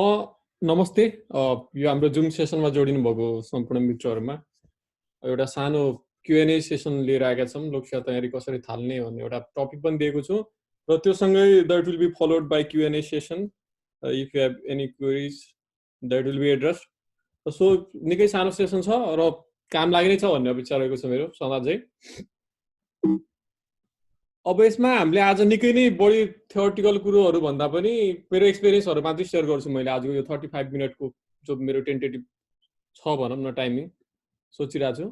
नमस्ते। यो हाम्रो जुम सेसनमा जोडिनु भएको सम्पूर्ण मित्रहरूमा एउटा सानो क्युएनए सेसन लिएर आएका छौँ। लोकसेवा तयारी कसरी थाल्ने भन्ने एउटा टपिक पनि दिएको छु र त्योसँगै that will be followed by Q and A session. If you have any queries that will be address. So निकै सानो सेसन छ र काम लाग्ने छ भन्ने विचार रहेको छ मेरो सधैँ। अब यसमा हामीले आज निकै नै बढी थियोरिटिकल कुरोहरू भन्दा पनि मेरो एक्सपिरियन्सहरू मात्रै सेयर गर्छु मैले आजको यो 35 मिनटको जो मेरो टेन्टेटिभ छ भनौँ न टाइमिङ सोचिरहेको छु।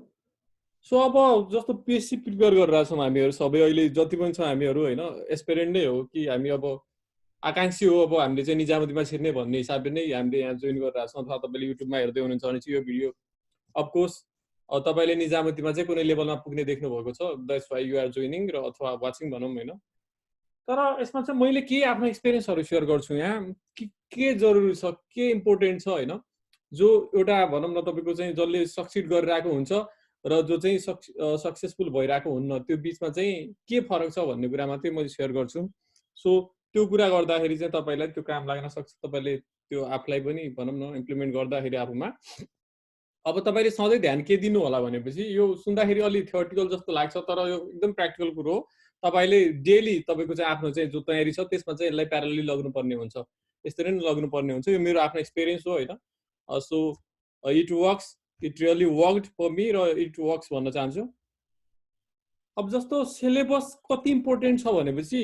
सो अब जस्तो पिएचसी प्रिपेयर गरिरहेको छौँ हामीहरू सबै अहिले जति पनि छ हामीहरू होइन एस्पिरेन्ट नै हो कि हामी अब आकाङ्क्षी हो अब हामीले चाहिँ निजामतीमा छिर्ने भन्ने हिसाबले नै हामीले यहाँ जोइन गरिरहेको छौँ। अथवा तपाईँले युट्युबमा हेर्दै हुनुहुन्छ भने चाहिँ यो भिडियो अफकोर्स तपाईँले निजामतीमा चाहिँ कुनै लेभलमा पुग्ने देख्नुभएको छ, that's why you are joining र अथवा वाचिङ भनौँ होइन। तर यसमा चाहिँ मैले के आफ्नो एक्सपिरियन्सहरू सेयर गर्छु यहाँ के जरुरी छ, के इम्पोर्टेन्ट छ होइन, जो एउटा भनौँ न तपाईँको चाहिँ जसले सक्सिड गरिरहेको हुन्छ र जो चाहिँ सक्सेसफुल भइरहेको हुन्न त्यो बिचमा चाहिँ के फरक छ भन्ने कुरा मात्रै मैले सेयर गर्छु। सो त्यो कुरा गर्दाखेरि चाहिँ तपाईँलाई त्यो काम लाग्न सक्छ, तपाईँले त्यो आफूलाई पनि भनौँ न इम्प्लिमेन्ट गर्दाखेरि आफूमा। अब तपाईँले सधैँ ध्यान के दिनु होला भनेपछि यो सुन्दाखेरि अलि थियोरिटिकल जस्तो लाग्छ तर यो एकदम प्र्याक्टिकल कुरो हो। तपाईँले डेली तपाईँको चाहिँ आफ्नो चाहिँ जो तयारी छ त्यसमा चाहिँ यसलाई प्यारलली लग्नुपर्ने हुन्छ, यसरी नै लग्नुपर्ने हुन्छ। यो मेरो आफ्नो एक्सपिरियन्स हो होइन। So it works, it really worked for me र इट वर्क्स भन्न चाहन्छु। अब जस्तो सिलेबस कति इम्पोर्टेन्ट छ भनेपछि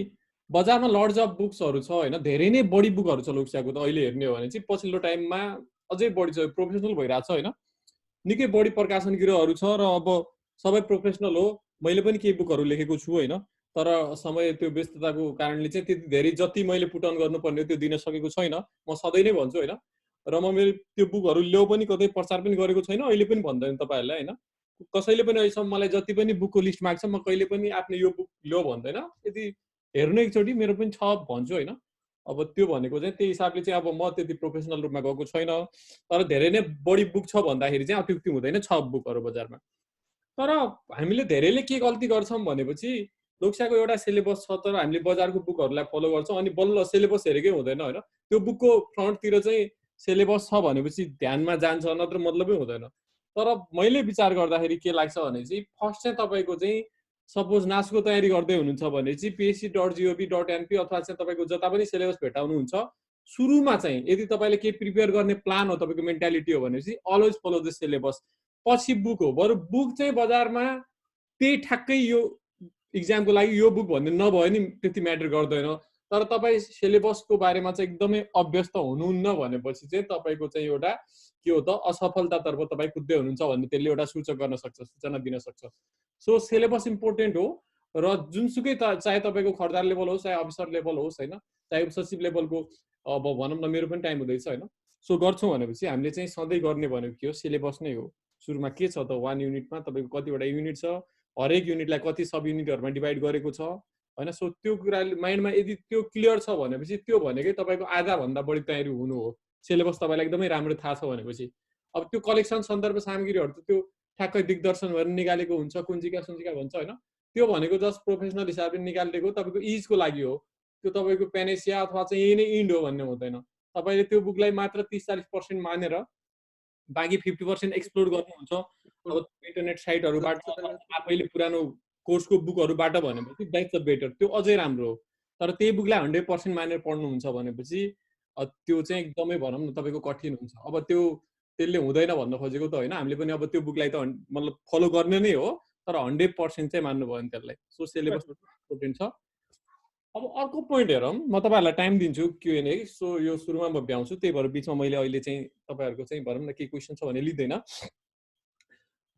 बजारमा लड्स अफ बुक्सहरू छ होइन, धेरै नै बढी बुकहरू छ लोकसेवाको त अहिले हेर्ने हो भने चाहिँ पछिल्लो टाइममा अझै बढी छ, प्रोफेसनल भइरहेको छ होइन, निकै बढी प्रकाशन गृहहरू छ र अब सबै प्रोफेसनल हो। मैले पनि केही बुकहरू लेखेको छु होइन, तर समय त्यो व्यस्तताको कारणले चाहिँ त्यति धेरै जति मैले पुटअन गर्नुपर्ने हो त्यो दिन सकेको छैन, म सधैँ नै भन्छु होइन। र म मेरो त्यो बुकहरू ल्याउ पनि कतै प्रचार पनि गरेको छैन, अहिले पनि भन्दैन तपाईँहरूलाई होइन। कसैले पनि अहिलेसम्म मलाई जति पनि बुकको लिस्ट माग्छ म कहिले पनि आफ्नो यो बुक ल्याउ भन्दैन, यदि हेर्नु एकचोटि मेरो पनि छ भन्छु होइन। अब त्यो भनेको चाहिँ त्यही हिसाबले चाहिँ अब म त्यति प्रोफेसनल रूपमा गएको छैन, तर धेरै नै बढी बुक छ भन्दाखेरि चाहिँ अत्युक्ति हुँदैन, छ बुकहरू बजारमा। तर हामीले धेरैले के गल्ती गर्छौँ भनेपछि लोकसेवाको एउटा सिलेबस छ तर हामीले बजारको बुकहरूलाई फलो गर्छौँ अनि बल्ल सिलेबस हेरेकै हुँदैन होइन। त्यो बुकको फ्रन्टतिर चाहिँ सिलेबस छ भनेपछि ध्यानमा जान्छ, नत्र मतलबै हुँदैन। तर मैले विचार गर्दाखेरि के लाग्छ भने चाहिँ फर्स्ट चाहिँ तपाईँको चाहिँ सपोज नासको तयारी गर्दै हुनुहुन्छ भने चाहिँ psc.gov.np अथवा चाहिँ तपाईँको जता पनि सिलेबस भेटाउनुहुन्छ सुरुमा चाहिँ यदि तपाईँले केही प्रिपेयर गर्ने प्लान हो, तपाईँको मेन्टालिटी हो भनेपछि अलवेज फलो द सिलेबस, पछि बुक हो। बरु बुक चाहिँ बजारमा त्यही ठ्याक्कै यो इक्जामको लागि यो बुक भन्ने नभए नि त्यति म्याटर गर्दैन, तर तपाईँ सिलेबसको बारेमा चाहिँ एकदमै अभ्यस्त हुनुहुन्न भनेपछि चाहिँ तपाईँको चाहिँ एउटा के हो त असफलतातर्फ तपाईँ कुद्दै हुनुहुन्छ भन्ने त्यसले एउटा सूचक गर्न सक्छ, सूचना दिन सक्छ। सो सिलेबस इम्पोर्टेन्ट हो र जुनसुकै चाहे तपाईँको खर्दार लेभल होस् चाहे अफिसर लेभल होस् होइन, चाहे सचिव लेभलको अब भनौँ न मेरो पनि टाइम हुँदैछ होइन। सो गर्छौँ भनेपछि हामीले चाहिँ सधैँ गर्ने भनेको के हो, सिलेबस नै हो। सुरुमा के छ त 1 युनिटमा तपाईँको कतिवटा युनिट छ, हरेक युनिटलाई कति सब युनिटहरूमा डिभाइड गरेको छ होइन। सो त्यो कुरा माइन्डमा यदि त्यो क्लियर छ भनेपछि त्यो भनेकै तपाईँको आधाभन्दा बढी तयारी हुनु हो। सिलेबस तपाईँलाई एकदमै राम्रो थाहा छ भनेपछि अब त्यो कलेक्सन सन्दर्भ सामग्रीहरू त त्यो ठ्याक्कै दिग्दर्शन भएर निकालेको हुन्छ, कुञ्जिका सुञ्जिका भन्छ होइन, त्यो भनेको जस्ट प्रोफेसनल हिसाबले निकालेको तपाईँको इजको लागि हो। त्यो तपाईँको पेनेसिया अथवा चाहिँ यही नै इन्ड हो भन्ने हुँदैन। तपाईँले त्यो बुकलाई मात्र 30-40% मानेर बाँकी 50% एक्सप्लोर गर्नुहुन्छ अब इन्टरनेट साइटहरूबाट आफैले पुरानो कोर्सको बुकहरूबाट भनेपछि द्याट्स द बेटर, त्यो अझै राम्रो हो। तर त्यही बुकलाई 100% मानेर पढ्नुहुन्छ भनेपछि त्यो चाहिँ एकदमै भनौँ न तपाईँको कठिन हुन्छ। अब त्यो त्यसले हुँदैन भन्न खोजेको त होइन, हामीले पनि अब त्यो बुकलाई त मतलब फलो गर्ने नै हो, तर 100% चाहिँ मान्नु भयो नि त्यसलाई। सो सिलेबस इम्पोर्टेन्ट छ। अब अर्को पोइन्ट हेरौँ, म तपाईँहरूलाई टाइम दिन्छु क्युएनए। सो यो सुरुमा म भ्याउँछु, त्यही भएर बिचमा मैले अहिले चाहिँ तपाईँहरूको चाहिँ भनौँ न के क्वेसन छ भने लिँदैन।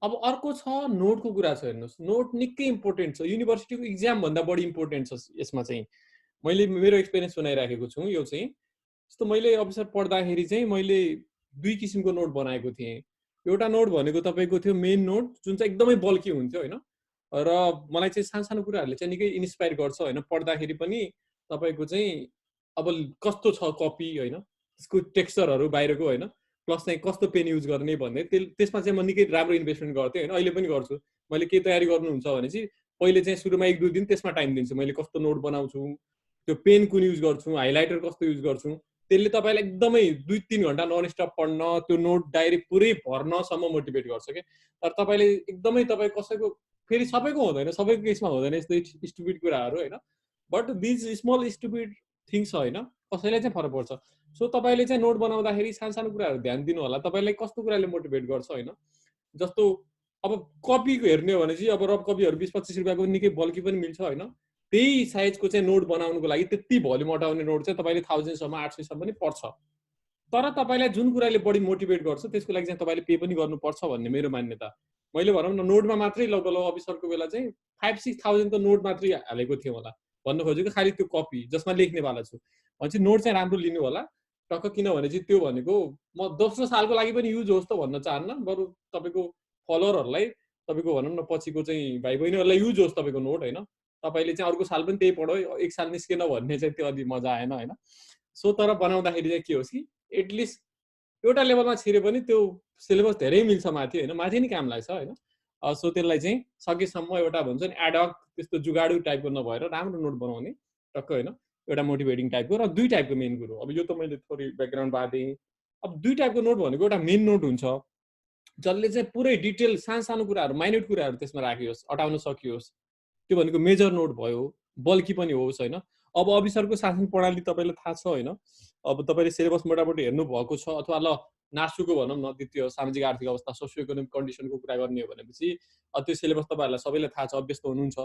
अब अर्को छ नोटको कुरा छ, हेर्नुहोस् नोट निकै इम्पोर्टेन्ट छ, युनिभर्सिटीको इक्जाम भन्दा बढी इम्पोर्टेन्ट छ यसमा चाहिँ। मैले मेरो एक्सपिरियन्स सुनाइराखेको छु यो चाहिँ। जस्तो मैले अफिसर पढ्दाखेरि चाहिँ मैले 2 किसिमको नोट बनाएको थिएँ। एउटा नोट भनेको तपाईँको थियो मेन नोट जुन चाहिँ एकदमै बल्की हुन्थ्यो होइन, र मलाई चाहिँ सानो सानो कुराहरूले चाहिँ निकै इन्सपायर गर्छ होइन, पढ्दाखेरि पनि तपाईँको चाहिँ अब कस्तो छ कपी होइन, त्यसको टेक्सचरहरू बाहिरको होइन, प्लस चाहिँ कस्तो पेन युज गर्ने भन्ने त्यसमा चाहिँ म निकै राम्रो इन्भेस्टमेन्ट गर्थेँ होइन, अहिले पनि गर्छु। मैले के तयारी गर्नुहुन्छ भने चाहिँ पहिले चाहिँ सुरुमा 1-2 दिन त्यसमा टाइम दिन्छु, मैले कस्तो नोट बनाउँछु, त्यो पेन कुन युज गर्छु, हाइलाइटर कस्तो युज गर्छु, त्यसले तपाईँलाई एकदमै 2-3 घण्टा नन स्टप पढ्न त्यो नोट डायरी पुरै भर्नसम्म मोटिभेट गर्छ क्या। तर तपाईँले एकदमै तपाईँ कसैको फेरि सबैको हुँदैन, सबैको केसमा हुँदैन यस्तो स्टुपिड कुराहरू होइन, but these small stupid things होइन कसैलाई चाहिँ फरक पर्छ। सो तपाईँले चाहिँ नोट बनाउँदाखेरि सानो कुराहरू ध्यान दिनु होला, तपाईँलाई कस्तो कुराले मोटिभेट गर्छ होइन। जस्तो अब कपीको हेर्ने हो भने चाहिँ अब रफ कपीहरू 20-25 रुपियाँको निकै बल्की पनि मिल्छ होइन। त्यही साइजको चाहिँ नोट बनाउनुको लागि त्यति भोल्युम अटाउने नोट चाहिँ तपाईँले 1000 800 पनि पर्छ। तर तपाईँलाई जुन कुराले बढी मोटिभेट गर्छ त्यसको लागि चाहिँ तपाईँले पे पनि गर्नुपर्छ भन्ने मेरो मान्यता। मैले भनौँ न नोटमा मात्रै लगभग अफिसरको बेला चाहिँ 5-6 thousand नोट मात्रै हालेको थिएँ होला। भन्नु खोजेको खालि त्यो कपी जसमा लेख्नेवाला छु भनेपछि नोट चाहिँ राम्रो लिनु होला टक्क। किनभने चाहिँ त्यो भनेको म दोस्रो सालको लागि पनि युज होस् त भन्न चाहन्न, बरु तपाईँको फलोअरहरूलाई तपाईँको भनौँ न पछिको चाहिँ भाइ बहिनीहरूलाई युज होस् तपाईँको नोट होइन। तपाईँले चाहिँ अर्को साल पनि त्यही पढो, एक साल निस्केन भन्ने चाहिँ त्यो अलि मजा आएन होइन। सो तर बनाउँदाखेरि चाहिँ के होस् कि एटलिस्ट एउटा लेभलमा छिरे पनि त्यो सिलेबस धेरै मिल्छ माथि होइन, माथि नै काम लाग्छ होइन। सो त्यसलाई चाहिँ सकेसम्म एउटा भन्छ नि एडक त्यस्तो जुगाडु टाइपको नभएर राम्रो नोट बनाउने टक्क होइन, एउटा मोटिभेटिङ टाइपको। र 2 टाइपको मेन कुरो, अब यो त मैले थोरै ब्याकग्राउन्ड बाँधेँ। अब 2 टाइपको नोट भनेको एउटा मेन नोट हुन्छ जसले चाहिँ पुरै डिटेल सानो कुराहरू माइन्युट कुराहरू त्यसमा राखियोस्, अटाउन सकियोस्, त्यो भनेको मेजर नोट भयो, बल्की पनि होस् होइन। अब अफिसरको शासन प्रणाली तपाईँलाई थाहा छ होइन। अब तपाईँले सिलेबस मोटामोटी हेर्नु भएको छ अथवा ल नासुको भनौँ न द्वितीय सामाजिक आर्थिक अवस्था सोसियो इकोनोमिक कन्डिसनको कुरा गर्ने हो भनेपछि त्यो सिलेबस तपाईँहरूलाई सबैलाई थाहा छ, अभ्यस्त हुनुहुन्छ।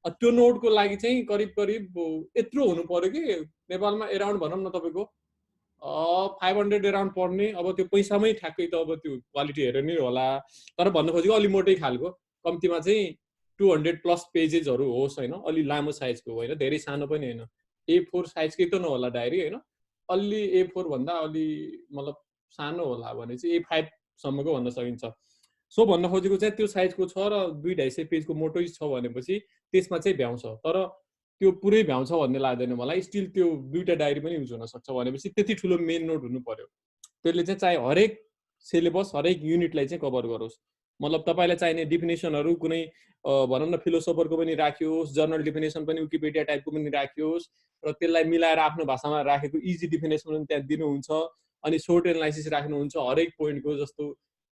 त्यो नोटको लागि चाहिँ करिब करिब यत्रो हुनु पर्यो कि नेपालमा एराउन्ड भनौँ न तपाईँको 500 एराउन्ड पर्ने। अब त्यो पैसामै ठ्याक्कै त अब त्यो क्वालिटी हेरेर नै होला, तर भन्नु खोजेको अलि मोटै खालको कम्तीमा चाहिँ 200+ पेजेसहरू होस् होइन, अलि लामो साइजको होइन, धेरै सानो पनि होइन, A4 साइजकै त नहोला डायरी होइन, अलि A4 भन्दा अलि मतलब सानो होला भने चाहिँ A5 सम्मको भन्न सकिन्छ। सो भन्न खोजेको चाहिँ त्यो साइजको छ र 200-250 पेजको मोटै छ भनेपछि त्यसमा चाहिँ भ्याउँछ। तर त्यो पुरै भ्याउँछ भन्ने लाग्दैन मलाई, स्टिल त्यो 2टा डायरी पनि युज हुन सक्छ भनेपछि त्यति ठुलो मेन नोट हुनु पर्यो। त्यसले चाहिँ चाहे हरेक सिलेबस हरेक युनिटलाई चाहिँ कभर गरोस्। मतलब तपाईँलाई चाहिने डिफिनेसनहरू कुनै भनौँ न फिलोसोफरको पनि राखियोस्, जर्नल डिफिनेसन पनि विकिपिडिया टाइपको पनि राखियोस् र त्यसलाई मिलाएर आफ्नो भाषामा राखेको इजी डिफिनेसन पनि त्यहाँ दिनुहुन्छ। अनि सोर्ट एनालाइसिस राख्नुहुन्छ हरेक पोइन्टको, जस्तो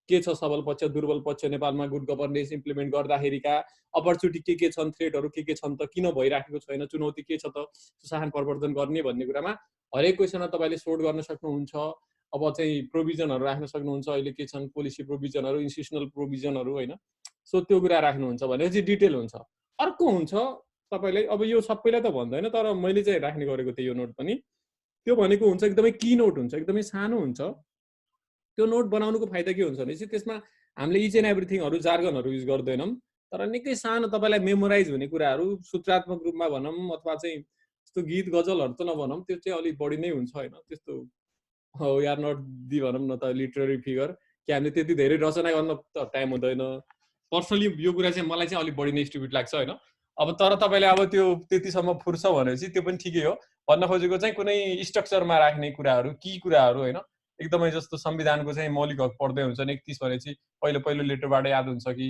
के छ सबल पक्ष दुर्बल पक्ष नेपालमा गुड गभर्नेन्स इम्प्लिमेन्ट गर्दाखेरिका अपर्च्युनिटी के छन्, थ्रेटहरू के छन् त, किन भइराखेको छैन, चुनौती के छ त सुशासन प्रवर्धन गर्ने भन्ने कुरामा हरेक क्वेसनमा तपाईँले सोर्ट गर्न सक्नुहुन्छ। अब चाहिँ प्रोभिजनहरू राख्न सक्नुहुन्छ, अहिले के छन् पोलिसी प्रोभिजनहरू, इन्स्टिट्युसनल प्रोभिजनहरू होइन। सो त्यो कुरा राख्नुहुन्छ भनेपछि डिटेल हुन्छ। अर्को हुन्छ तपाईँलाई, अब यो सबैलाई त भन्दैन तर मैले चाहिँ राख्ने गरेको थिएँ यो नोट पनि, त्यो भनेको हुन्छ एकदमै की नोट हुन्छ, एकदमै सानो हुन्छ। त्यो नोट बनाउनुको फाइदा के हुन्छ भने चाहिँ त्यसमा हामीले इच एन्ड एभ्रिथिङहरू जार्गनहरू युज गर्दैनौँ, तर निकै सानो तपाईँलाई मेमोराइज हुने कुराहरू सूत्रात्मक रूपमा भनौँ अथवा चाहिँ त्यस्तो गीत गजलहरू त नभनौँ, त्यो चाहिँ अलिक बढी नै हुन्छ होइन। त्यस्तो हो यार नट दि भनौँ न त लिटरेरी फिगर कि हामीले त्यति धेरै रचना गर्न त टाइम हुँदैन। पर्सनली यो कुरा चाहिँ मलाई चाहिँ अलिक बढी नै स्टुपिड लाग्छ होइन। अब तर तपाईँले अब त्यो त्यतिसम्म फुर्छ भनेपछि त्यो पनि ठिकै हो। भन्न खोजेको चाहिँ कुनै स्ट्रक्चरमा राख्ने कुराहरू की कुराहरू होइन, एकदमै जस्तो संविधानको चाहिँ मौलिक हक पढ्दै हुन्छ नि 31 भनेपछि पहिलो लेटरबाट याद हुन्छ कि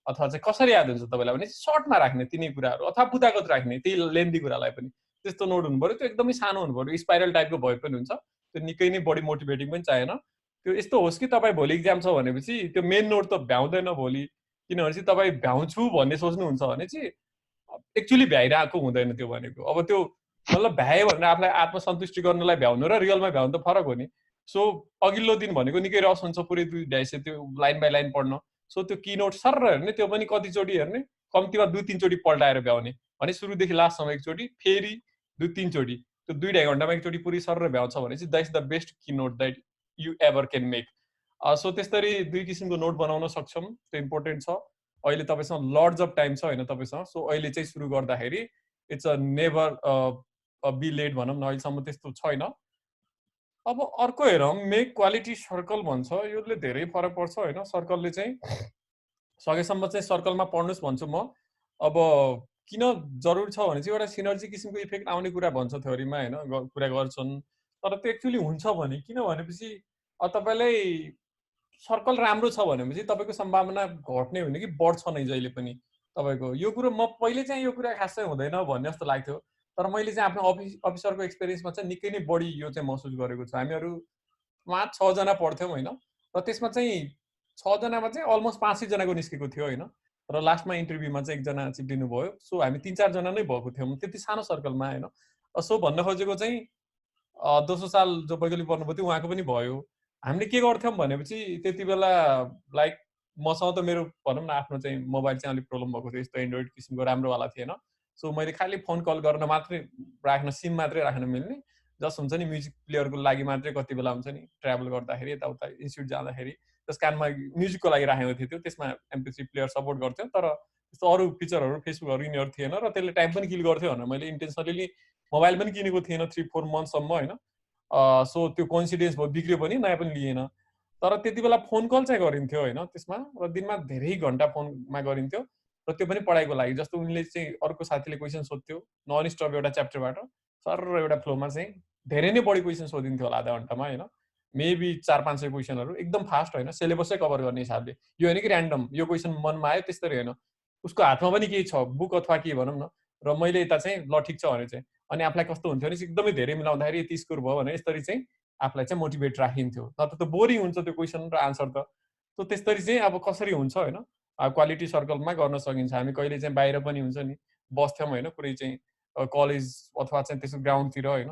अथवा चाहिँ कसरी याद हुन्छ तपाईँलाई भने सर्टमा राख्ने तिनै कुराहरू अथवा पुतागत राख्ने त्यही लेन्दी कुरालाई पनि त्यस्तो नोट हुनु पऱ्यो। त्यो एकदमै सानो हुनु पऱ्यो, स्पाइरल टाइपको भए पनि हुन्छ, त्यो निकै नै बढी मोटिभेटिङ पनि चाहिएन। त्यो यस्तो होस् कि तपाईँ भोलि इक्जाम छ भनेपछि त्यो मेन नोट त भ्याउँदैन भोलि, किनभने चाहिँ तपाईँ भ्याउँछु भन्ने सोच्नुहुन्छ भने चाहिँ एक्चुअली भ्याइरहेको हुँदैन त्यो भनेको। अब त्यो मतलब भ्यायो भनेर आफूलाई आत्मसन्तुष्टि गर्नलाई भ्याउनु र रियलमा भ्याउनु त फरक हो नि। सो अघिल्लो दिन भनेको निकै रस हुन्छ पुरै 250 त्यो लाइन बाई लाइन पढ्न। सो त्यो की नोट सर हेर्ने, त्यो पनि कतिचोटि हेर्ने, कम्तीमा 2-3 चोटि पल्टाएर भ्याउने भने सुरुदेखि लास्टसम्म एकचोटि, फेरि 2-3 चोटि, त्यो 2-2.5 घन्टामा एकचोटि पुरै सर भ्याउँछ भने चाहिँ that's the best key note that you ever can make. So त्यसरी 2 किसिमको नोट बनाउन सक्छौँ, त्यो इम्पोर्टेन्ट छ। अहिले तपाईँसँग लर्ड्स अफ टाइम छ होइन तपाईँसँग, सो अहिले चाहिँ सुरु गर्दाखेरि it's a never be late भनौँ न, अहिलेसम्म त्यस्तो छैन। अब अर्को हेरौँ, मेक क्वालिटी सर्कल भन्छ, यसले धेरै फरक पर्छ होइन। सर्कलले चाहिँ सकेसम्म चाहिँ सर्कलमा पढ्नुहोस् भन्छु म। अब किन जरुरी छ भने चाहिँ एउटा सिनर्जी किसिमको इफेक्ट आउने कुरा भन्छ थ्योरीमा होइन, कुरा गर्छन्, तर त्यो एक्चुअली हुन्छ भने किन भनेपछि तपाईँलाई सर्कल राम्रो छ भनेपछि तपाईँको सम्भावना घट्ने हुने कि बढ्छ नै जहिले पनि तपाईँको। यो कुरो म पहिले चाहिँ यो कुरा खासै हुँदैन भन्ने जस्तो लाग्थ्यो, तर मैले चाहिँ आफ्नो अफिसरको एक्सपिरियन्समा चाहिँ निकै नै बढी यो चाहिँ महसुस गरेको छु। हामीहरू 5-6 जना पढ्थ्यौँ होइन, र त्यसमा चाहिँ 6 जनामा चाहिँ अलमोस्ट 5-6 जनाको निस्केको थियो होइन, र लास्टमा इन्टरभ्यूमा चाहिँ एकजना चिप्लिनु भयो। सो हामी 3-4 जना नै भएको थियौँ त्यति सानो सर्कलमा होइन। सो भन्न खोजेको चाहिँ दोस्रो साल जो वैकल्पिक पढ्नुभएको थियो उहाँको पनि भयो। हामीले के गर्थ्यौँ भनेपछि त्यति बेला लाइक मसँग त मेरो भनौँ न आफ्नो चाहिँ मोबाइल चाहिँ अलिक प्रब्लम भएको थियो, यस्तो एन्ड्रोइड किसिमको राम्रोवाला थिएन। सो मैले खालि फोन कल गर्न मात्रै राख्न, सिम मात्रै राख्न मिल्ने, जस्ट हुन्छ नि म्युजिक प्लेयरको लागि मात्रै कति बेला हुन्छ नि ट्राभल गर्दाखेरि यताउता इन्स्टिट्युट जाँदाखेरि त्यस कानमा म्युजिकको लागि राखेको थियो। त्यसमा MP3 प्लेयर सपोर्ट गर्थ्यो, तर त्यस्तो अरू फिचरहरू फेसबुकहरू यिनीहरू थिएन, र त्यसले टाइम पनि किल गर्थ्यो भनेर मैले इन्टेन्सनली मोबाइल पनि किनेको थिएन 3-4 मन्थसम्म होइन। सो त्यो कोइन्सिडेन्स भयो, बिग्रियो पनि, नयाँ पनि लिएन। तर त्यति बेला फोन कल चाहिँ गरिन्थ्यो होइन त्यसमा, र दिनमा धेरै घन्टा फोनमा गरिन्थ्यो, र त्यो पनि पढाइको लागि। जस्तो उनले चाहिँ अर्को साथीले क्वेसन सोध्थ्यो नन स्टप एउटा च्याप्टरबाट, सर एउटा फ्लोमा चाहिँ धेरै नै बढी क्वेसन सोधिन्थ्यो होला आधा घन्टामा होइन, मेबी 400-500 क्वेसनहरू एकदम फास्ट होइन, सिलेबसै कभर गर्ने हिसाबले। यो होइन कि ऱ्यान्डम यो क्वेसन मनमा आयो त्यसरी होइन, उसको हातमा पनि केही छ बुक अथवा के भनौँ न, र मैले यता चाहिँ ल ठिक छ भने चाहिँ, अनि आफूलाई कस्तो हुन्थ्यो भने एकदमै धेरै मिलाउँदाखेरि यति स्कोर भयो भने यसरी चाहिँ आफूलाई चाहिँ मोटिभेट राखिन्थ्यो। नत्र त बोरिङ हुन्छ त्यो क्वेसन र आन्सर त। सो त्यसरी चाहिँ अब कसरी हुन्छ होइन, क्वालिटी सर्कलमा गर्न सकिन्छ। हामी कहिले चाहिँ बाहिर पनि हुन्छ नि बस्थ्यौँ होइन, कुनै चाहिँ कलेज अथवा चाहिँ त्यसको ग्राउन्डतिर होइन,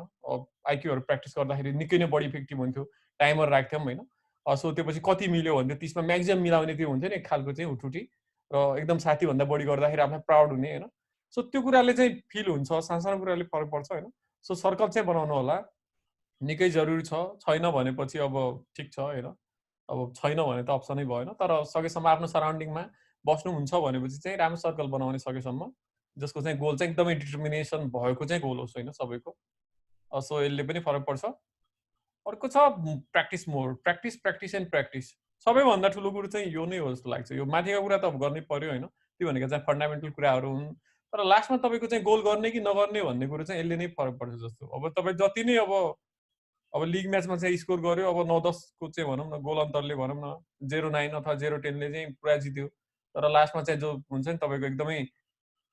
आइक्यूहरू प्र्याक्टिस गर्दाखेरि निकै नै बढी इफेक्टिभ हुन्थ्यो। टाइमर राख्थ्यौँ होइन, सो त्यसपछि कति मिल्यो भन्थ्यो त्यसमा म्याक्सिमम मिलाउने त्यो हुन्थ्यो नि एक खालको चाहिँ हुटुटी, र एकदम साथीभन्दा बढी गर्दाखेरि आफूलाई प्राउड हुने होइन। सो त्यो कुराले चाहिँ फिल हुन्छ, सानो कुराले फरक पर्छ होइन। सो सर्कल चाहिँ बनाउनु होला, निकै जरुरी छ। छैन भनेपछि अब ठिक छ होइन, अब छैन भने त अप्सनै भएन, तर सकेसम्म आफ्नो सराउन्डिङमा बस्नुहुन्छ भनेपछि चाहिँ राम्रो सर्कल बनाउने सकेसम्म, जसको चाहिँ गोल चाहिँ एकदमै डिटर्मिनेसन भएको चाहिँ गोल होस् होइन सबैको। सो यसले पनि फरक पर्छ। अर्को छ practice mode, practice and practice. सबैभन्दा ठुलो कुरो चाहिँ यो नै हो जस्तो लाग्छ। यो माथिको कुरा त अब गर्नै पर्यो होइन, त्यो भनेको चाहिँ फन्डामेन्टल कुराहरू हुन्, तर लास्टमा तपाईँको चाहिँ गोल गर्ने कि नगर्ने भन्ने कुरो चाहिँ यसले नै फरक पर्छ जस्तो। अब तपाईँ जति नै अब लिग म्याचमा चाहिँ स्कोर गर्यो, अब 9-10 को चाहिँ भनौँ न गोल अन्तरले भनौँ न 0-9 अथवा 0-10ले चाहिँ पुरा जित्यो, तर लास्टमा चाहिँ जो हुन्छ नि तपाईँको एकदमै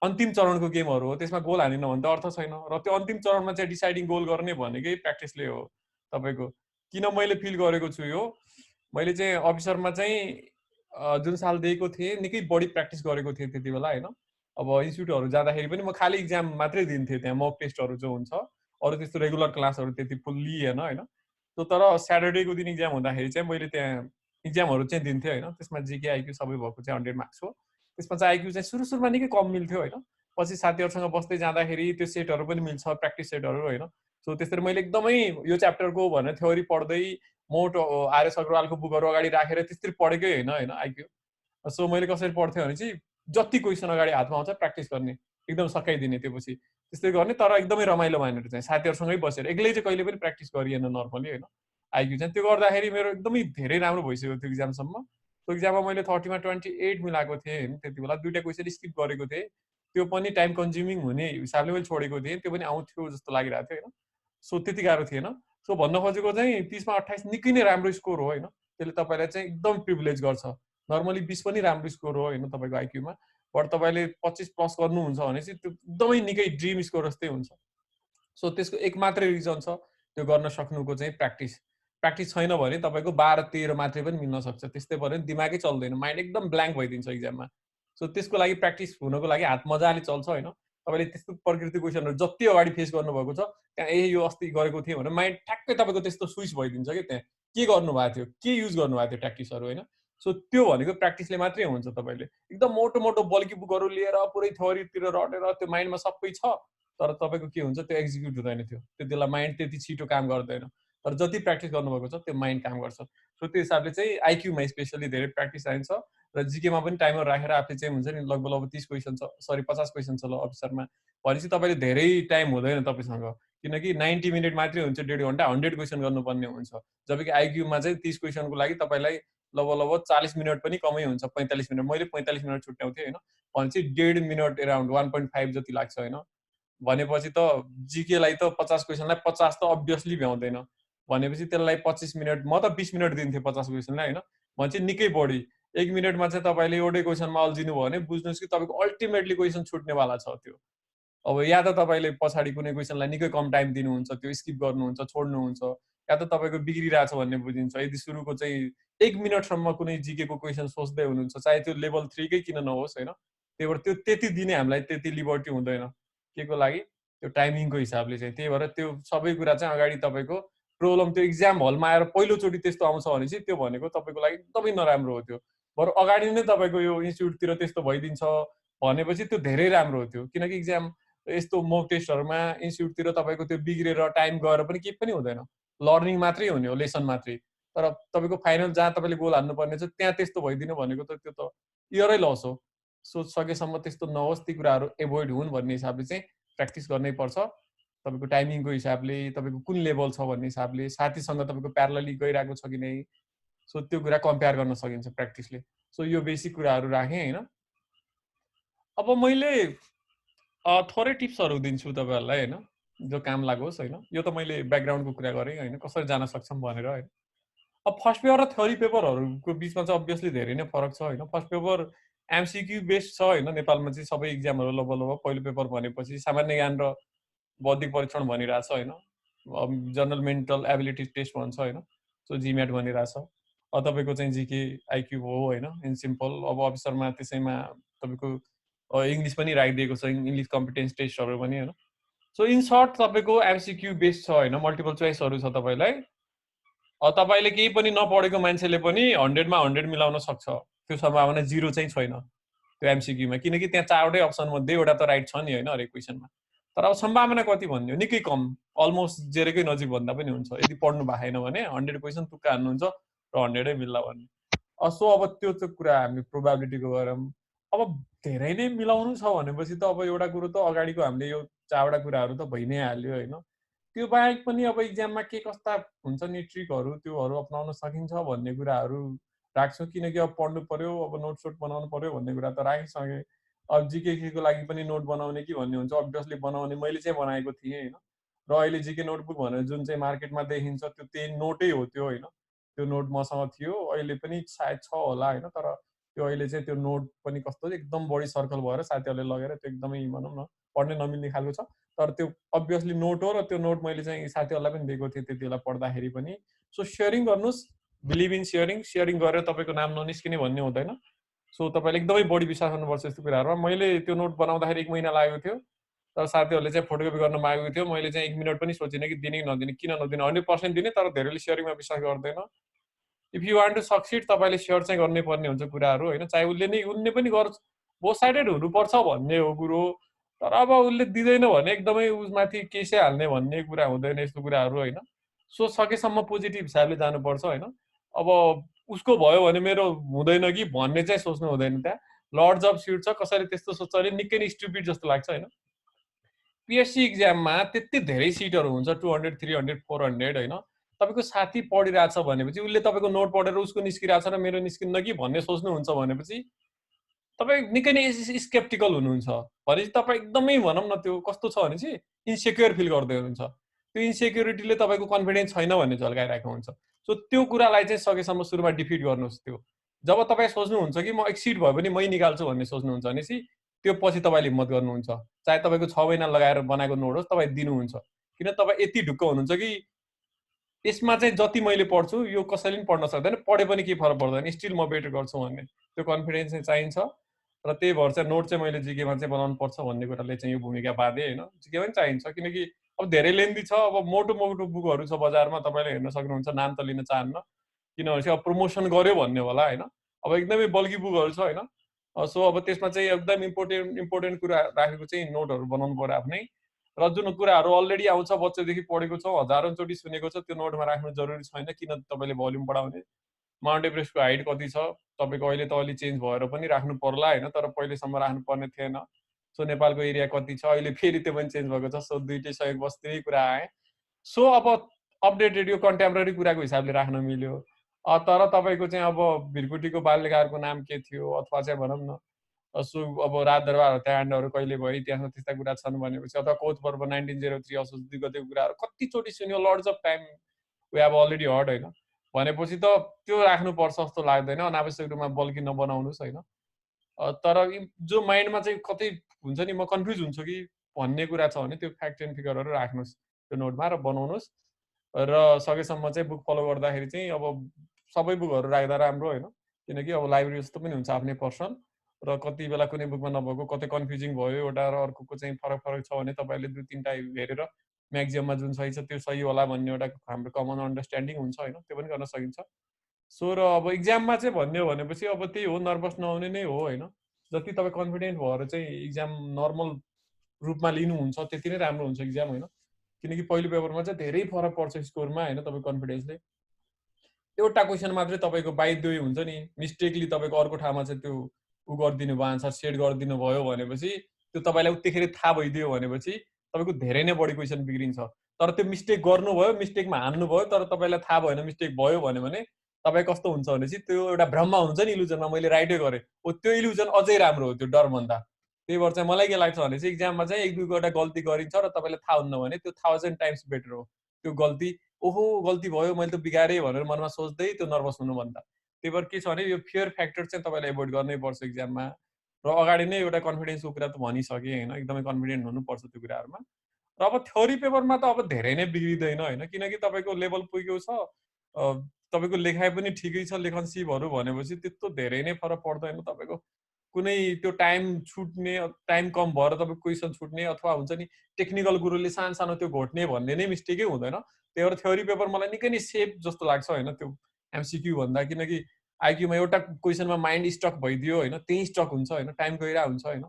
अन्तिम चरणको गेमहरू हो त्यसमा गोल हानेन भने त अर्थ छैन। र त्यो अन्तिम चरणमा चाहिँ डिसाइडिङ गोल गर्ने भनेकै प्र्याक्टिसले हो तपाईँको। किन मैले फिल गरेको छु यो, मैले चाहिँ अफिसरमा चाहिँ जुन साल दिएको थिएँ निकै बढी प्र्याक्टिस गरेको थिएँ त्यति बेला होइन। अब इन्स्टिट्युटहरू जाँदाखेरि पनि म खालि इक्जाम मात्रै दिन्थेँ, त्यहाँ मक टेस्टहरू जो हुन्छ, अरू त्यस्तो रेगुलर क्लासहरू त्यति फुल लिएन होइन। तर स्याटरडेको दिन इक्जाम हुँदाखेरि चाहिँ मैले त्यहाँ इक्जामहरू चाहिँ दिन्थेँ होइन। त्यसमा जिके आइक्यू सबै भएको चाहिँ 100 मार्क्स हो। त्यसमा चाहिँ आइक्यू चाहिँ सुरुमा निकै कम मिल्थ्यो होइन, पछि साथीहरूसँग बस्दै जाँदाखेरि त्यो सेटहरू पनि मिल्छ, प्र्याक्टिस सेटहरू होइन। सो त्यसरी मैले एकदमै यो च्याप्टरको भनेर थ्योरी पढ्दै मोटो आरएस अग्रवालको बुकहरू अगाडि राखेर त्यसरी पढेकै होइन आइक्यू। सो मैले कसरी पढ्थेँ भने चाहिँ जति क्वेसन अगाडि हातमा आउँछ प्र्याक्टिस गर्ने, एकदम सकाइदिने, त्योपछि त्यस्तै गर्ने, तर एकदमै रमाइलो मानेर चाहिँ साथीहरूसँगै बसेर। एक्लै चाहिँ कहिले पनि प्र्याक्टिस गरिएन नर्मली होइन आइक्यू चाहिँ। त्यो गर्दाखेरि मेरो एकदमै धेरै राम्रो भइसक्यो त्यो इक्जामसम्म। त्यो इक्जाममा मैले 30मा 28 मिलाएको थिएँ होइन, त्यति बेला 2टा क्वेसन स्किप गरेको थिएँ, त्यो पनि टाइम कन्ज्युमिङ हुने हिसाबले मैले छोडेको थिएँ, त्यो पनि आउँथ्यो जस्तो लागिरहेको थियो होइन। सो त्यति गाह्रो थिएन। सो भन्न खोजेको चाहिँ 30मा 28 निकै नै राम्रो स्कोर हो होइन, त्यसले तपाईँलाई चाहिँ एकदम प्रिभिलेज गर्छ। नर्मली 20 पनि राम्रो स्कोर हो होइन तपाईँको आइक्यूमा, बट तपाईँले 25 प्लस गर्नुहुन्छ भने चाहिँ त्यो एकदमै निकै ड्रिम स्कोर जस्तै हुन्छ। सो त्यसको एक मात्रै रिजन छ त्यो गर्न सक्नुको चाहिँ प्र्याक्टिस। प्र्याक्टिस छैन भने तपाईँको 12-13 मात्रै पनि मिल्न सक्छ, त्यस्तै पऱ्यो नि दिमागै चल्दैन, माइन्ड एकदम ब्ल्याङ्क भइदिन्छ इक्जाममा। सो त्यसको लागि प्र्याक्टिस हुनको लागि हात मजाले चल्छ होइन। तपाईँले त्यस्तो प्रकृति क्वेसनहरू जति अगाडि फेस गर्नुभएको छ त्यहाँ यो अस्ति गरेको थिएँ भने माइन्ड ठ्याक्कै तपाईँको त्यस्तो स्विच भइदिन्छ कि त्यहाँ के गर्नुभएको थियो, के युज गर्नुभएको थियो ट्याक्टिक्सहरू होइन। सो त्यो भनेको प्र्याक्टिसले मात्रै हुन्छ। तपाईँले एकदम मोटो मोटो बल्की बुकहरू लिएर पुरै थ्योरीतिर रटेर त्यो माइन्डमा सबै छ, तर तपाईँको के हुन्छ त्यो एक्जिक्युट हुँदैन, त्यो त्यति बेला माइन्ड त्यति छिटो काम गर्दैन। तर जति प्र्याक्टिस गर्नुभएको छ त्यो माइन्ड काम गर्छ। सो त्यो हिसाबले चाहिँ आइक्यूमा स्पेसली धेरै प्र्याक्टिस चाहिन्छ, र जिकेमा पनि टाइमर राखेर आफूले चाहिँ हुन्छ नि लगभग 30 क्वेसन छ, सरी 50 क्वेसन छ ल अफिसरमा भनेपछि तपाईँले धेरै टाइम हुँदैन तपाईँसँग, किनकि 90 मिनट मात्रै हुन्छ, 1.5 घन्टा 100 क्वेसन गर्नुपर्ने हुन्छ। जबकि आइक्यूमा चाहिँ 30 क्वेसनको लागि तपाईँलाई लगभग 40 मिनट पनि कमै हुन्छ, 45 मिनट। मैले 45 मिनट छुट्याउँथेँ होइन, भनेपछि 1.5 मिनट एराउन्ड 1.5 जति लाग्छ होइन। भनेपछि त जिकेलाई त 50 क्वेसनलाई 50 त अभियसली भ्याउँदैन, भनेपछि त्यसलाई 25 मिनट, म त 20 मिनट दिन्थेँ 50 क्वेसनलाई होइन, भनेपछि निकै बढी। 1 मिनटमा चाहिँ तपाईँले एउटै क्वेसनमा अल्झिनु भयो भने बुझ्नुहोस् कि तपाईँको अल्टिमेटली क्वेसन छुट्नेवाला छ त्यो। अब या त तपाईँले पछाडि कुनै क्वेसनलाई निकै कम टाइम दिनुहुन्छ, त्यो स्किप गर्नुहुन्छ, छोड्नुहुन्छ, या त तपाईँको बिग्रिरहेछ भन्ने बुझिन्छ। यदि सुरुको चाहिँ 1 मिनटसम्म कुनै जीकेको क्वेसन सोच्दै हुनुहुन्छ, चाहे त्यो लेभल 3 कै किन नहोस् होइन, त्यही भएर त्यो त्यति दिने हामीलाई त्यति लिबर्टी हुँदैन। के को लागि? त्यो टाइमिङको हिसाबले चाहिँ। त्यही भएर त्यो सबै कुरा चाहिँ अगाडि तपाईँको प्रब्लम त्यो इक्जाम हलमा आएर पहिलोचोटि त्यस्तो आउँछ भने चाहिँ त्यो भनेको तपाईँको लागि एकदमै नराम्रो हो त्यो। बरु अगाडि नै तपाईँको यो इन्स्टिट्युटतिर त्यस्तो भइदिन्छ भनेपछि त्यो धेरै राम्रो हो त्यो। किनकि इक्जाम यस्तो मोक टेस्टहरूमा इन्स्टिट्युटतिर तपाईँको त्यो बिग्रेर टाइम गएर पनि केही पनि हुँदैन। लर्निङ मात्रै हुने हो, लेसन मात्रै। तर तपाईँको फाइनल जहाँ तपाईँले गोल हान्नुपर्ने छ त्यहाँ त्यस्तो भइदिनु भनेको त त्यो त इयरै लस हो। सो सकेसम्म त्यस्तो नहोस्, ती कुराहरू एभोइड हुन् भन्ने हिसाबले चाहिँ प्र्याक्टिस गर्नै पर्छ। तपाईँको टाइमिङको हिसाबले, तपाईँको कुन लेभल छ भन्ने हिसाबले, साथीसँग तपाईँको प्यारलली गइरहेको छ कि नै, सो त्यो कुरा कम्पेयर गर्न सकिन्छ प्र्याक्टिसले। सो यो बेसिक कुराहरू राखेँ होइन। अब मैले थोरै टिप्सहरू दिन्छु तपाईँहरूलाई होइन, जो काम लागोस् होइन। यो त मैले ब्याकग्राउन्डको कुरा गरेँ होइन, कसरी जान सक्छौँ भनेर होइन। अब फर्स्ट पेपर र थ्योरी पेपरहरूको बिचमा चाहिँ अभियसली धेरै नै फरक छ होइन। फर्स्ट पेपर एमसिक्यू बेस्ड छ होइन, नेपालमा चाहिँ सबै इक्जामहरू लगभग पहिलो पेपर भनेपछि सामान्य ज्ञान र बौद्धिक परीक्षण भनिरहेछ होइन, जनरल मेन्टल एबिलिटी टेस्ट भन्छ होइन, सो जिम्याट भनिरहेछ। तपाईँको चाहिँ जिके आइक्यू हो होइन, इन सिम्पल। अब अफिसरमा त्यसैमा तपाईँको इङ्ग्लिस पनि राखिदिएको छ, इङ्ग्लिस कम्पिटेन्स टेस्टहरू पनि होइन। सो इन सर्ट तपाईँको एमसिक्यू बेस्ड छ होइन, मल्टिपल चोइसहरू छ तपाईँलाई। तपाईँले केही पनि नपढेको मान्छेले पनि 100मा 100 मिलाउन सक्छ, त्यो सम्भावना 0 चाहिँ छैन त्यो एमसिक्यूमा, किनकि त्यहाँ 4वटै अप्सन मध्ये एउटा त राइट छ नि होइन हरेक क्वेसनमा। तर अब सम्भावना कति भन्ने हो, निकै कम, अलमोस्ट जेरोकै नजिक भन्दा पनि हुन्छ यदि पढ्नु भएन भने। 100 क्वेसन तुक्का हान्नुहुन्छ र 100 मिल्ला भन्ने। सो अब त्यो चाहिँ कुरा हामी प्रोबाबिलिटीको गरौँ। अब धेरै नै मिलाउनु छ भनेपछि त अब एउटा कुरो त अगाडिको हामीले यो 4वटा कुराहरू त भइ नै हाल्यो होइन। त्यो बाहेक पनि अब इक्जाममा के कस्ता हुन्छ नि ट्रिकहरू, त्योहरू अपनाउन सकिन्छ भन्ने कुराहरू राख्छु, किनकि अब पढ्नु पर्यो, अब नोटसोट बनाउनु पर्यो भन्ने कुरा त राखिसकेँ। अब जिकेको लागि पनि नोट बनाउने कि भन्ने हुन्छ, अभियसली बनाउने मैले चाहिँ बनाएको थिएँ होइन। र अहिले जिके नोटबुक भनेर जुन चाहिँ मार्केटमा देखिन्छ त्यो त्यही नोटै हो त्यो होइन। त्यो नोट मसँग थियो, अहिले पनि सायद छ होला होइन। तर त्यो अहिले चाहिँ त्यो नोट पनि कस्तो एकदम बढी सर्कल भएर साथीहरूले लगेर त्यो एकदमै भनौँ न पढ्नै नमिल्ने खालको छ। तर त्यो अभियसली नोट हो र त्यो नोट मैले चाहिँ साथीहरूलाई पनि दिएको थिएँ त्यति बेला पढ्दाखेरि पनि। सो सेयरिङ गर्नुहोस्, बिलिभ इन सेयरिङ। सेयरिङ गरेर तपाईँको नाम ननिस्किने भन्ने हुँदैन। सो तपाईँले एकदमै बढी विश्वास गर्नुपर्छ यस्तो कुराहरूमा। मैले त्यो नोट बनाउँदाखेरि 1 महिना लागेको थियो, तर साथीहरूले चाहिँ फोटोकपी गर्न मागेको थियो। मैले चाहिँ 1 मिनट पनि सोचिनँ कि दिने कि नदिने, किन नदिने, 100% दिने। तर धेरैले सेयरिङमा विश्वास गर्दैन। If you want to succeed तपाईँले सेयर चाहिँ गर्नै पर्ने हुन्छ कुराहरू होइन, चाहे उनले पनि गर्छ, बोथ साइडेड हुनुपर्छ भन्ने हो कुरो। तर अब उसले दिँदैन भने एकदमै उसमाथि केसै हाल्ने भन्ने कुरा हुँदैन यस्तो कुराहरू होइन। सो सकेसम्म पोजिटिभ हिसाबले जानुपर्छ होइन। अब उसको भयो भने मेरो हुँदैन कि भन्ने चाहिँ सोच्नु हुँदैन। त्यहाँ लर्ड्स अफ सिट छ, कसैले त्यस्तो सोच्छ भने निकै नै स्टुपिड जस्तो लाग्छ होइन। पिएससी इक्जाममा त्यति धेरै सिटहरू हुन्छ, 200, 300, 400 होइन। तपाईँको साथी पढिरहेछ भनेपछि उसले तपाईँको नोट पढेर उसको निस्किरहेछ र मेरो निस्किन्न कि भन्ने सोच्नुहुन्छ भनेपछि तपाईँ निकै नै स्केप्टिकल हुनुहुन्छ भनेपछि तपाईँ एकदमै भनौँ न त्यो कस्तो छ भने चाहिँ इन्सेक्योर फिल गर्दै हुनुहुन्छ। त्यो इन्सेक्युरिटीले तपाईँको कन्फिडेन्स छैन भन्ने झल्काइरहेको हुन्छ। सो त्यो कुरालाई चाहिँ सकेसम्म सुरुमा डिफिट गर्नुहोस्। त्यो जब तपाईँ सोच्नुहुन्छ कि म एक्सिड भए पनि मै निकाल्छु भन्ने सोच्नुहुन्छ भनेपछि त्यो पछि तपाईँले हिम्मत गर्नुहुन्छ। चाहे तपाईँको 6 महिना लगाएर बनाएको नोट होस्, तपाईँ दिनुहुन्छ। किन तपाईँ यति ढुक्क हुनुहुन्छ कि यसमा चाहिँ जति मैले पढ्छु यो कसैले पनि पढ्न सक्दैन, पढे पनि केही फरक पर्दैन, स्टिल म बेटर गर्छु भन्ने त्यो कन्फिडेन्स चाहिँ चाहिन्छ। र त्यही भएर चाहिँ नोट चाहिँ मैले जिकेमा चाहिँ बनाउनु पर्छ भन्ने कुराले चाहिँ यो भूमिका बाँधेँ होइन। जिके पनि चाहिन्छ किनकि अब धेरै लेन्दी छ। अब मोटो मोटो बुकहरू छ बजारमा, तपाईँले हेर्न सक्नुहुन्छ, नाम त लिन चाहन्न किनभने अब प्रमोसन गर्यो भन्ने होला होइन। अब एकदमै बल्की बुकहरू छ होइन। सो अब त्यसमा चाहिँ एकदम इम्पोर्टेन्ट कुरा राखेको चाहिँ नोटहरू बनाउनु पर्यो आफ्नै। र जुन कुराहरू अलरेडी आउँछ, बच्चादेखि पढेको छ, हजारौँचोटि सुनेको छ, त्यो नोटमा राख्नु जरुरी छैन। किन तपाईँले भोल्युम बढाउने, माउन्ट एभरेस्टको हाइट कति छ तपाईँको अहिले त अलि चेन्ज भएर पनि राख्नु पर्ला होइन, तर पहिलेसम्म राख्नु पर्ने थिएन। सो नेपालको एरिया कति छ अहिले फेरि त्यो पनि चेन्ज भएको छ। सो दुईटै सहयोग बस त्यही कुरा आए। सो अब अपडेटेड यो कन्टेम्पोरेरी कुराको हिसाबले राख्न मिल्यो। तर तपाईँको चाहिँ अब भिरकुटीको बाल्यकारको नाम के थियो अथवा चाहिँ भनौँ न अब राजदरबार हत्याकाण्डहरू कहिले भयो, इतिहासमा त्यस्ता कुरा छन् भनेपछि, अथवा कोच पर्व 1903 असोज 2 गतेको कुराहरू कतिचोटि सुन्यो, lots of time we have already heard होइन भनेपछि त त्यो राख्नुपर्छ जस्तो लाग्दैन। अनावश्यक रूपमा बल्की नबनाउनुहोस् होइन। तर जो माइन्डमा चाहिँ कतै हुन्छ नि म कन्फ्युज हुन्छु कि भन्ने कुरा छ भने त्यो फ्याक्ट एन्ड फिगरहरू राख्नुहोस् त्यो नोटमा र बनाउनुहोस् र सकेसम्म चाहिँ बुक फलो गर्दाखेरि चाहिँ अब सबै बुकहरू राख्दा राम्रो होइन किनकि अब लाइब्रेरी जस्तो पनि हुन्छ आफ्नै पर्सन र कति बेला कुनै बुकमा नभएको कतै कन्फ्युजिङ भयो एउटा र अर्कोको चाहिँ फरक फरक छ भने तपाईँले 2-3टा हेरेर म्याक्सिमममा जुन सही छ त्यो सही होला भन्ने एउटा हाम्रो कमन अन्डरस्ट्यान्डिङ हुन्छ होइन त्यो पनि गर्न सकिन्छ सो र अब इक्जाममा चाहिँ भन्ने हो भनेपछि अब त्यही हो नर्भस नहुने नै हो होइन जति तपाईँ कन्फिडेन्ट भएर चाहिँ इक्जाम नर्मल रूपमा लिनुहुन्छ त्यति नै राम्रो हुन्छ इक्जाम होइन किनकि पहिलो पेपरमा चाहिँ धेरै फरक पर्छ स्कोरमा होइन तपाईँ कन्फिडेन्सले एउटा क्वेसन मात्रै तपाईँको बाइक हुन्छ नि मिस्टेकली तपाईँको अर्को ठाउँमा चाहिँ त्यो उ गरिदिनु भयो आन्सर सेट गरिदिनु भयो भनेपछि त्यो तपाईँलाई उतिखेर थाहा भइदियो भनेपछि तपाईँको धेरै नै बढी क्वेसन बिग्रिन्छ तर त्यो मिस्टेक गर्नुभयो मिस्टेकमा हान्नुभयो तर तपाईँलाई थाहा भएन मिस्टेक भयो भने तपाईँ कस्तो हुन्छ भनेपछि त्यो एउटा भ्रममा हुन्छ नि इल्युजनमा मैले राइटै गरेँ त्यो इल्युजन अझै राम्रो हो त्यो डरभन्दा त्यही भएर चाहिँ मलाई के लाग्छ भने चाहिँ इक्जाममा चाहिँ 1-2 गल्ती गरिन्छ र तपाईँलाई थाहा हुन्न भने त्यो 1000 टाइम्स बेटर हो त्यो गल्ती ओहो गल्ती भयो मैले त बिगारेँ भनेर मनमा सोच्दै त्यो नर्भस हुनुभन्दा त्यही भएर के छ भने यो फियर फ्याक्टर चाहिँ तपाईँले एभोइड गर्नै पर्छ इक्जाममा र अगाडि नै एउटा कन्फिडेन्सको कुरा त भनिसकेँ होइन एकदमै कन्फिडेन्ट हुनुपर्छ त्यो कुराहरूमा र अब थ्योरी पेपरमा त अब धेरै नै बिग्रिँदैन होइन किनकि तपाईँको लेभल पुगेको छ तपाईँको लेखाइ पनि ठिकै छ लेखन सिपहरू भनेपछि त्यस्तो धेरै नै फरक पर्दैन तपाईँको कुनै त्यो टाइम छुट्ने टाइम कम भएर तपाईँको क्वेसन छुट्ने अथवा हुन्छ नि टेक्निकल गुरुले सानो सानो त्यो घोट्ने भन्ने नै मिस्टेकै हुँदैन त्यही भएर थ्योरी पेपर मलाई निकै नै सेफ जस्तो लाग्छ होइन त्यो एमसिक्यू भन्दा किनकि आइक्यूमा एउटा क्वेसनमा माइन्ड स्टक भइदियो होइन त्यही स्टक हुन्छ होइन टाइम गइरहेको हुन्छ होइन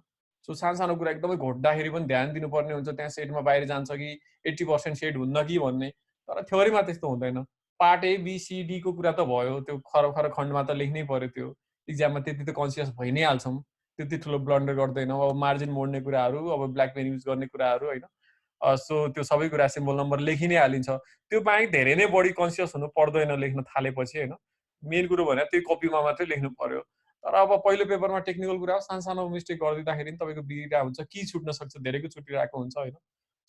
सो सानो सानो कुरा एकदमै घोट्दाखेरि पनि ध्यान दिनुपर्ने हुन्छ त्यहाँ सेटमा बाहिर जान्छ कि 80% सेट हुन्न कि भन्ने तर थ्योरीमा त्यस्तो हुँदैन part A B C D को कुरा त भयो त्यो खर खण्डमा त लेख्नै पर्यो त्यो इक्जाममा त्यति त कन्सियस भइ नै हाल्छौँ त्यति ठुलो ब्लन्डर गर्दैनौँ अब मार्जिन मोड्ने कुराहरू अब ब्ल्याक पेन युज गर्ने कुराहरू होइन सो त्यो सबै कुरा सिम्बल नम्बर लेखि नै हालिन्छ त्यो बाहेक धेरै नै बढी कन्सियस हुनु पर्दैन लेख्न थालेपछि होइन मेन कुरो भने त्यही कपीमा मात्रै लेख्नु पर्यो तर अब पहिलो पेपरमा टेक्निकल कुरा सानो सानो मिस्टेक गरिदिँदाखेरि पनि तपाईँको बिग्रिरहेको हुन्छ कि छुट्न सक्छ धेरैको छुटिरहेको हुन्छ होइन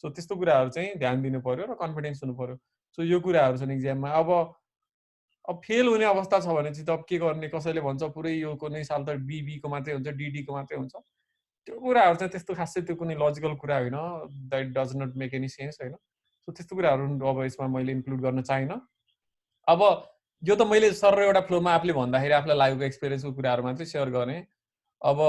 सो त्यस्तो कुराहरू चाहिँ ध्यान दिनु पर्यो र कन्फिडेन्स हुनु पर्यो सो यो कुराहरू छन् इक्जाममा अब फेल हुने अवस्था छ भने चाहिँ त के गर्ने कसैले भन्छ पुरै यो कुनै साल त बीबीको मात्रै हुन्छ डीडीको मात्रै हुन्छ त्यो कुराहरू चाहिँ त्यस्तो खासै त्यो कुनै लजिकल कुरा होइन that does not make any sense होइन सो त्यस्तो कुराहरू अब यसमा मैले इन्क्लुड गर्न चाहिनँ अब यो त मैले सर एउटा फ्लोमा आफूले भन्दाखेरि आफूलाई लागेको एक्सपिरियन्सको कुराहरू मात्रै सेयर गरेँ अब